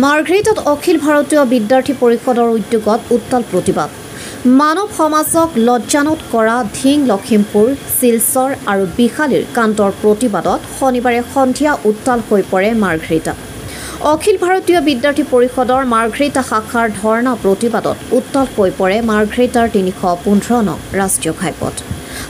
মাৰ্ঘেৰিটাত অখিল ভাৰতীয় বিদ্যাৰ্থী পৰিষদৰ উদ্যোগত উত্তাল প্ৰতিবাদ। মানৱ সমাজক লজ্জানত কৰা ধিং লখিমপুৰ, শিলচৰ আৰু বিশালীৰ কাণ্ডৰ প্ৰতিবাদত শনিবাৰে সন্ধিয়া উত্তাল হৈ পৰে মাৰ্ঘেৰিটা। অখিল ভাৰতীয় বিদ্যাৰ্থী পৰিষদৰ মাৰ্ঘেৰিটা শাখাৰ ধৰ্ণা প্ৰতিবাদত উত্তাল হৈ পৰে মাৰ্ঘেৰিটাৰ ৩১৫ নং ৰাষ্ট্ৰীয় ঘাইপথ।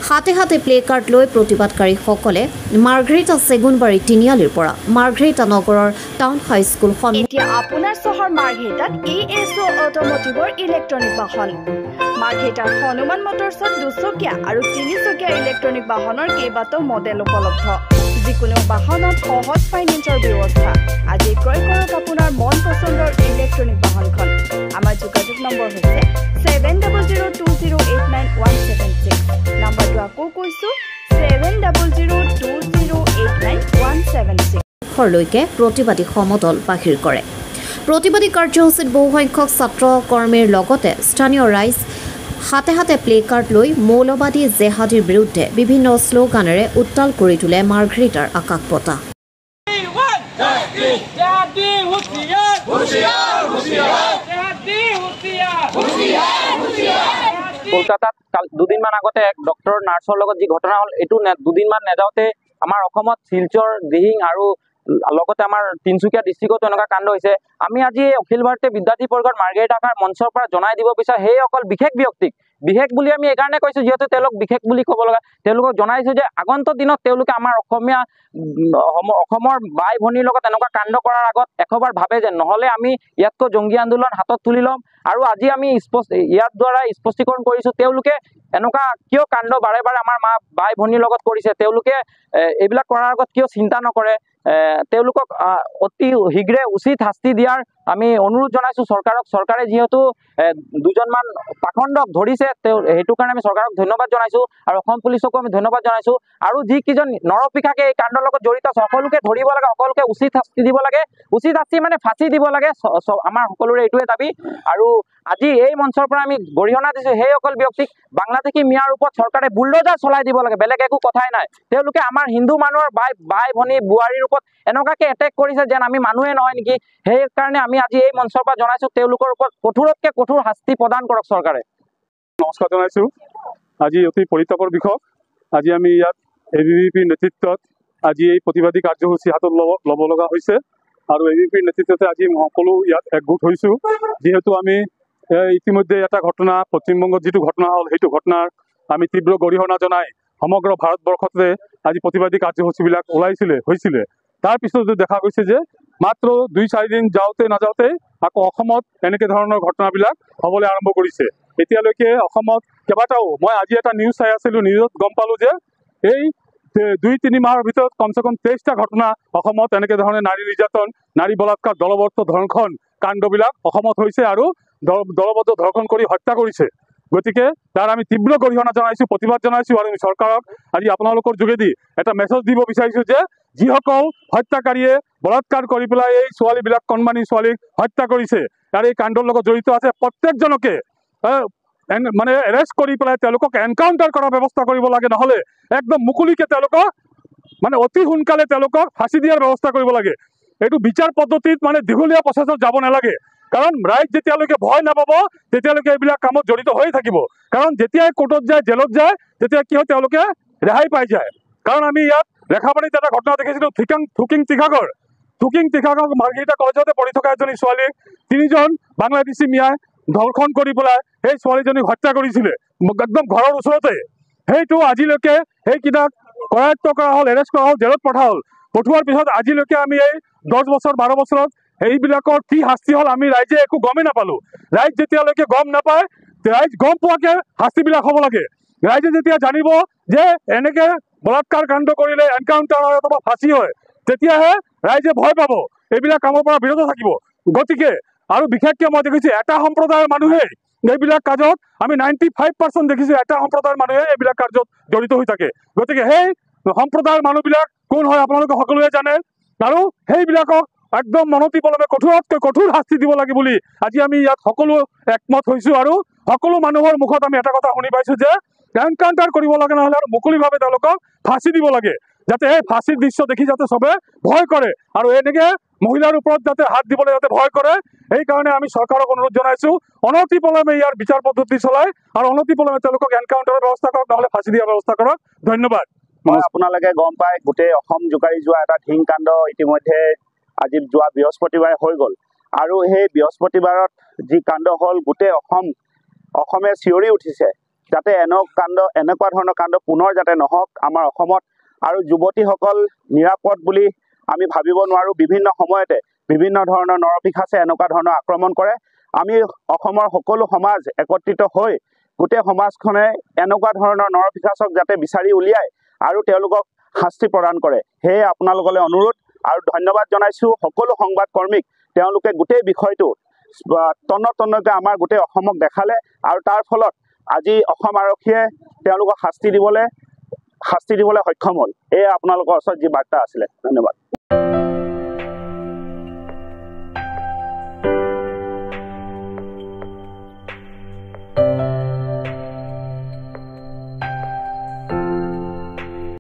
হাতে হাতে প্লে কাৰ্ড লৈ প্ৰতিবাদকাৰীসকলে মাৰ্ঘেৰিটা চেগুনবাৰী তিনিআলিৰ পৰা মাৰ্ঘেৰিটা নগৰৰ টাউন হাইস্কুল এতিয়া আপোনাৰ চহৰ মাৰ্ঘেৰিটাত ESO অটোমোটিভৰ ইলেক্ট্ৰনিক বাহন। মাৰ্ঘেৰিটাৰ হনুমান মটৰ্ছত ২চকীয়া আৰু ৩চকীয়া ইলেক্ট্ৰনিক বাহনৰ কেইবাটাও মডেল উপলব্ধ। যিকোনো বাহনত সহজ ফাইনেন্সৰ ব্যৱস্থা। আজি ক্ৰয় কৰক আপোনাৰ মন পচন্দৰ ইলেক্ট্ৰনিক বাহনখন। আমাৰ যোগাযোগ নম্বৰ হৈছে 7002089176। নাম্বাৰটো আকৌ কৈছো 7002089176। লৈকে প্ৰতিবাদী সমদল বাহিৰ কৰে। প্ৰতিবাদী কাৰ্যসূচীত বহুসংখ্যক ছাত্ৰ কৰ্মীৰ লগতে স্থানীয় ৰাইজ হাতে হাতে প্লে কাৰ্ড লৈ মৌলবাদী জেহাদীৰ বিৰুদ্ধে বিভিন্ন শ্লোগানেৰে উত্তাল কৰি তোলে মাৰ্ঘেৰিটাৰ আকাশ বতাহ। কলকাতাত দুদিনমান আগতে এক ডক্টৰ নাৰ্ছৰ লগত যি ঘটনা হ'ল, এইটো দুদিনমান নেযাওঁতে আমাৰ অসমত শিলচৰ, দিহিং আৰু লগতে আমাৰ তিনিচুকীয়া ডিষ্ট্ৰিক্টতো এনেকুৱা কাণ্ড হৈছে। আমি আজি অখিল ভাৰতীয় বিদ্যাৰ্থী পৰিষদ মাৰ্ঘেৰিটা শাখাৰ মঞ্চৰ পৰা জনাই দিব বিচাৰোঁ, সেই অকল বিশেষ ব্যক্তিক বিশেষ বুলি আমি এইকাৰণে কৈছোঁ যিহেতু তেওঁলোক বিশেষ বুলি ক'ব লগা। তেওঁলোকক জনাইছোঁ যে আগন্তুক দিনত তেওঁলোকে আমাৰ অসমৰ বাই ভনীৰ লগত এনেকুৱা কাণ্ড কৰাৰ আগত এশবাৰ ভাবে যে নহ'লে আমি ইয়াতকৈ জংগী আন্দোলন হাতত তুলি ল'ম। আৰু আজি আমি ইয়াৰ দ্বাৰা স্পষ্টীকৰণ কৰিছোঁ তেওঁলোকে এনেকুৱা কিয় কাণ্ড বাৰে বাৰে আমাৰ বাই ভনীৰ লগত কৰিছে, তেওঁলোকে এইবিলাক কৰাৰ আগত কিয় চিন্তা নকৰে। তেওঁলোকক অতি শীঘ্ৰে উচিত শাস্তি দিয়াৰ আমি অনুৰোধ জনাইছোঁ চৰকাৰক। চৰকাৰে যিহেতু দুজনমান পাখণ্ডক ধৰিছে, সেইটো কাৰণে আমি চৰকাৰক ধন্যবাদ জনাইছোঁ আৰু অসম পুলিচকো আমি ধন্যবাদ জনাইছোঁ। আৰু যিকেইজন নৰপিশাকে এই কাণ্ডৰ লগত জড়িত আছে সকলোকে ধৰিব লাগে, সকলোকে উচিত শাস্তি দিব লাগে। উচিত শাস্তি মানে ফাঁচি দিব লাগে, আমাৰ সকলোৰে এইটোৱে দাবী। আৰু আজি এই মঞ্চৰ পৰা আমি গৰিহণা দিছোঁ সেই অকল ব্যক্তিক বাংলাদেশী মিয়াৰ ওপৰত চৰকাৰে বুলডোজাৰ চলাই দিব লাগে, বেলেগ একো কথাই নাই। তেওঁলোকে আমাৰ হিন্দু মানুহৰ বাই ভনী বোৱাৰীৰ ওপৰত এনেকুৱাকে এটেক কৰিছে যেন আমি মানুহে নহয় নেকি। সেইকাৰণে আমি আজি এই মঞ্চৰ পৰা জনাইছোঁ তেওঁলোকৰ ওপৰত কঠোৰতকৈ কঠোৰ শাস্তি প্ৰদান কৰক চৰকাৰে। নমস্কাৰ জনাইছোঁ। আজি অতি পৰিতাপৰ বিষয়। আজি আমি ইয়াত ABVPৰ নেতৃত্বত আজি এই প্ৰতিবাদী কাৰ্যসূচী হাতত ল'ব লগা হৈছে আৰু ABVPৰ নেতৃত্বতে আজি সকলো ইয়াত একগোট হৈছোঁ। যিহেতু আমি ইতিমধ্যে এটা ঘটনা পশ্চিমবংগত যিটো ঘটনা হ'ল সেইটো ঘটনাৰ আমি তীব্ৰ গৰিহণা জনাই সমগ্ৰ ভাৰতবৰ্ষতে আজি প্ৰতিবাদী কাৰ্যসূচীবিলাক হৈছিলে। তাৰপিছতো দেখা গৈছে যে মাত্ৰ 2-4 দিন যাওঁতে নাযাওঁতে আকৌ অসমত এনেকৈ ধৰণৰ ঘটনাবিলাক হ'বলৈ আৰম্ভ কৰিছে। এতিয়ালৈকে অসমত কেইবাটাও, মই আজি এটা নিউজ চাই আছিলোঁ, নিউজত গম পালোঁ যে এই 2-3 মাহৰ ভিতৰত কমচে কম 23টা ঘটনা অসমত এনেকৈ ধৰণে নাৰী নিৰ্যাতন, নাৰী বলাৎকাৰ, দলবদ্ধ ধৰ্ষণ কাণ্ডবিলাক অসমত হৈছে আৰু দলবদ্ধ ধৰ্ষণ কৰি হত্যা কৰিছে। গতিকে তাৰ আমি তীব্ৰ গৰিহণা জনাইছোঁ, প্ৰতিবাদ জনাইছোঁ আৰু চৰকাৰক আজি আপোনালোকৰ যোগেদি এটা মেছেজ দিব বিচাৰিছোঁ যে যিসকল হত্যাকাৰীয়ে বলাৎকাৰ কৰি পেলাই এই ছোৱালীবিলাক, কণমানি ছোৱালীক হত্যা কৰিছে আৰু এই কাণ্ডৰ লগত জড়িত আছে, প্ৰত্যেকজনকে মানে এৰেষ্ট কৰি পেলাই তেওঁলোকক এনকাউণ্টাৰ কৰাৰ ব্যৱস্থা কৰিব লাগে। নহ'লে একদম মুকলিকে তেওঁলোকক মানে অতি সোনকালে তেওঁলোকক ফাঁচি দিয়াৰ ব্যৱস্থা কৰিব লাগে। এইটো বিচাৰ পদ্ধতিত মানে দীঘলীয়া প্ৰচেছত যাব নালাগে, কাৰণ ৰাইজ যেতিয়ালৈকে ভয় নাপাব তেতিয়ালৈকে এইবিলাক কামত জড়িত হৈ থাকিব। কাৰণ যেতিয়াই কোৰ্টত যায়, জেলত যায়, তেতিয়া কি হয় তেওঁলোকে ৰেহাই পাই যায়। কাৰণ আমি ইয়াত ৰেখাপানীত এটা ঘটনা দেখিছিলোঁ, থুকিং তীখাগড় মাৰ্ঘেৰিটা কলেজতে পঢ়ি থকা এজনী ছোৱালীক 3জন বাংলাদেশী মিয়াই ধৰ্ষণ কৰি পেলাই সেই ছোৱালীজনীক হত্যা কৰিছিলে একদম ঘৰৰ ওচৰতে। সেইটো আজিলৈকে সেইকেইটাক কৰায়ত্ব কৰা হ'ল, এৰেষ্ট কৰা হ'ল, জেলত পঠোৱাৰ পিছত আজিলৈকে আমি এই 10 বছৰ 12 বছৰত এইবিলাকৰ কি শাস্তি হ'ল আমি ৰাইজে একো গমেই নাপালোঁ। ৰাইজ যেতিয়ালৈকে গম নাপায়, ৰাইজ গম পোৱাকৈ শাস্তিবিলাক হ'ব লাগে। ৰাইজে যেতিয়া জানিব যে এনেকৈ বলাৎকাৰ কাণ্ড কৰিলে এনকাউণ্টাৰ হয় অথবা ফাঁচি হয়, তেতিয়াহে ৰাইজে ভয় পাব, এইবিলাক কামৰ পৰা বিৰত থাকিব। গতিকে আৰু বিশেষকৈ মই দেখিছোঁ এটা সম্প্ৰদায়ৰ মানুহে এইবিলাক কাজত, আমি 95% দেখিছোঁ এটা সম্প্ৰদায়ৰ মানুহে এইবিলাক কাৰ্যত জড়িত হৈ থাকে। গতিকে সেই সম্প্ৰদায়ৰ মানুহবিলাক কোন হয় আপোনালোকে সকলোৱে জানে আৰু সেইবিলাকক একদম মনতিপলমে কঠোৰতকৈ কঠোৰ শাস্তি দিব লাগে বুলি আজি আমি ইয়াত সকলো একমত হৈছোঁ। আৰু সকলো মানুহৰ মুখত আমি এটা কথা শুনি পাইছোঁ যে এনকাউণ্টাৰ কৰিব লাগে, নহ'লে আৰু মুকলিভাৱে তেওঁলোকক ফাঁচি দিব লাগে। যাতে এই ফাঁসিৰ দৃশ্য দেখি যাতে চবে ভয় কৰে আৰু এনেকৈ মহিলাৰ ওপৰত যাতে হাত দিবলৈ যাতে ভয় কৰে সেইকাৰণে আমি চৰকাৰক অনুৰোধ জনাইছোঁ অনতিপলমে ইয়াৰ বিচাৰ পদ্ধতি চলাই আৰু অনতিপলমে তেওঁলোকক এনকাউণ্টাৰৰ ব্যৱস্থা কৰক নহ'লে ফাঁচি দিয়াৰ ব্যৱস্থা কৰক ধন্যবাদ আপোনালোকে গম পায় গোটেই অসম জোকাৰি যোৱা এটা ধিং কাণ্ড ইতিমধ্যে আজি যোৱা বৃহস্পতিবাৰে হৈ গ'ল আৰু সেই বৃহস্পতিবাৰত যি কাণ্ড হ'ল গোটেই অসমে চিঞৰি উঠিছে যাতে এনেকুৱা ধৰণৰ কাণ্ড পুনৰ যাতে নহওক আমাৰ অসমত আৰু যুৱতীসকল নিৰাপদ বুলি আমি ভাবিব নোৱাৰোঁ বিভিন্ন সময়তে বিভিন্ন ধৰণৰ নৰপিশাচে এনেকুৱা ধৰণৰ আক্ৰমণ কৰে আমি অসমৰ সকলো সমাজ একত্ৰিত হৈ গোটেই সমাজখনে এনেকুৱা ধৰণৰ নৰপিশাচক যাতে বিচাৰি উলিয়ায় আৰু তেওঁলোকক শাস্তি প্ৰদান কৰে সেয়ে আপোনালোকলৈ অনুৰোধ আৰু ধন্যবাদ জনাইছোঁ সকলো সংবাদ কৰ্মীক তেওঁলোকে গোটেই বিষয়টো তন্নতন্নকৈ আমাৰ গোটেই অসমক দেখালে আৰু তাৰ ফলত আজি অসম আৰক্ষীয়ে তেওঁলোকক শাস্তি দিবলৈ সক্ষম হ'ল এয়া আপোনালোকৰ ওচৰত যি বাৰ্তা আছিলে ধন্যবাদ